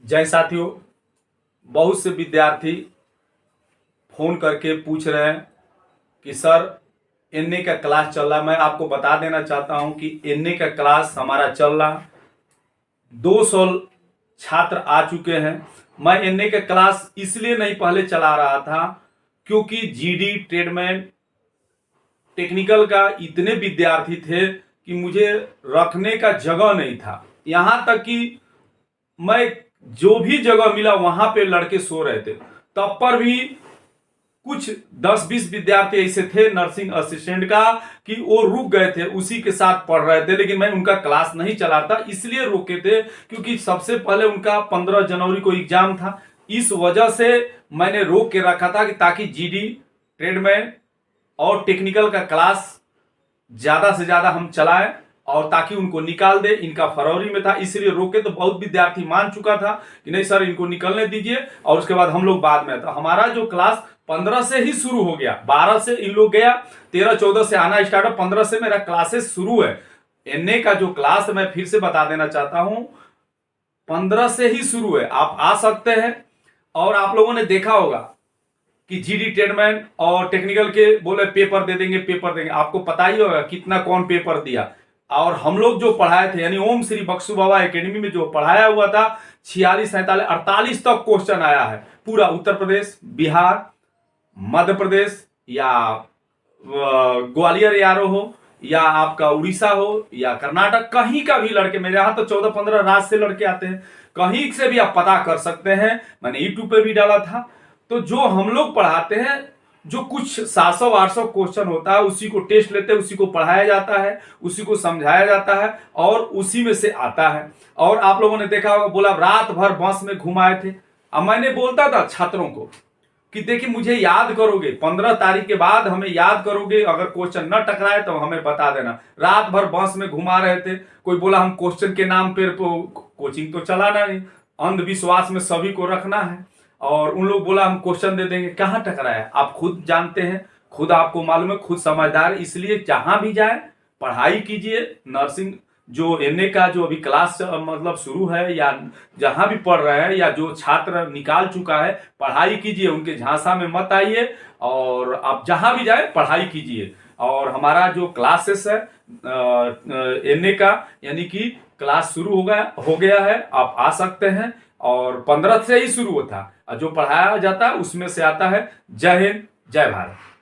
जय साथियों, बहुत से विद्यार्थी फोन करके पूछ रहे हैं कि सर एनए का क्लास चल रहा। मैं आपको बता देना चाहता हूं कि एनए का क्लास हमारा चल रहा, 200 छात्र आ चुके हैं। मैं एनए का क्लास इसलिए नहीं पहले चला रहा था क्योंकि जीडी, ट्रेडमैन, टेक्निकल का इतने विद्यार्थी थे कि मुझे रखने का जगह नहीं था। यहां तक कि मैं जो भी जगह मिला वहां पे लड़के सो रहे थे। तब पर भी कुछ 10-20 विद्यार्थी ऐसे थे नर्सिंग असिस्टेंट का कि वो रुक गए थे, उसी के साथ पढ़ रहे थे। लेकिन मैं उनका क्लास नहीं चलाता, इसलिए रोके थे क्योंकि सबसे पहले उनका 15 जनवरी को एग्जाम था। इस वजह से मैंने रोक के रखा था कि ताकि जीडी, ट्रेडमैन और टेक्निकल का क्लास ज्यादा से ज्यादा हम चलाएं और ताकि उनको निकाल दे। इनका फरवरी में था, इसलिए रोके। तो बहुत विद्यार्थी मान चुका था कि नहीं सर इनको निकलने दीजिए और उसके बाद हम लोग बाद में। तो हमारा जो क्लास 15 से ही शुरू हो गया, 12 से इन लोग गया, 13-14 से आना स्टार्ट हो, 15 से मेरा क्लासेस शुरू है। एनए का जो क्लास मैं फिर से बता देना चाहता हूं, 15 से ही शुरू है। आप आ सकते हैं। और आप लोगों ने देखा होगा कि जीडी, ट्रेडमैन और टेक्निकल के बोले पेपर दे देंगे, पेपर देंगे। आपको पता ही होगा कितना कौन पेपर दिया। और हम लोग जो पढ़ाए थे, यानी ओम श्री बक्सु बाबा एकेडमी में जो पढ़ाया हुआ था, 46, 47, 48 तक क्वेश्चन आया है। पूरा उत्तर प्रदेश, बिहार, मध्य प्रदेश या ग्वालियर यारो हो या आपका उड़ीसा हो या कर्नाटक, कहीं का भी लड़के, मेरे यहां तो 14-15 राज्य से लड़के आते हैं। कहीं से भी आप पता कर सकते हैं, मैंने यूट्यूब पे भी डाला था। तो जो हम लोग पढ़ाते हैं, जो कुछ 700-800 क्वेश्चन होता है, उसी को टेस्ट लेते हैं, उसी को पढ़ाया जाता है, उसी को समझाया जाता है और उसी में से आता है। और आप लोगों ने देखा होगा, बोला रात भर बस में घुमाए थे। अब मैंने बोलता था छात्रों को कि देखिए मुझे याद करोगे, 15 तारीख के बाद हमें याद करोगे, अगर क्वेश्चन न टकराए तो हमें बता देना। रात भर बस में घुमा रहे थे। कोई बोला हम क्वेश्चन के नाम पर कोचिंग तो चलाना नहीं, अंधविश्वास में सभी को रखना है। और उन लोग बोला हम क्वेश्चन दे देंगे। कहां टकराया, आप खुद जानते हैं, खुद आपको मालूम है, खुद समझदार। इसलिए जहां भी जाए पढ़ाई कीजिए। नर्सिंग जो एनए का जो अभी क्लास मतलब शुरू है, या जहां भी पढ़ रहे हैं, या जो छात्र निकाल चुका है, पढ़ाई कीजिए। उनके झांसा में मत आइए और आप जहां भी जाए पढ़ाई कीजिए। और हमारा जो क्लासेस है एनए का, यानी कि क्लास शुरू हो गया है, आप आ सकते हैं। और 15 से ही शुरू होता है, जो पढ़ाया जाता है उसमें से आता है। जय हिंद, जय भारत।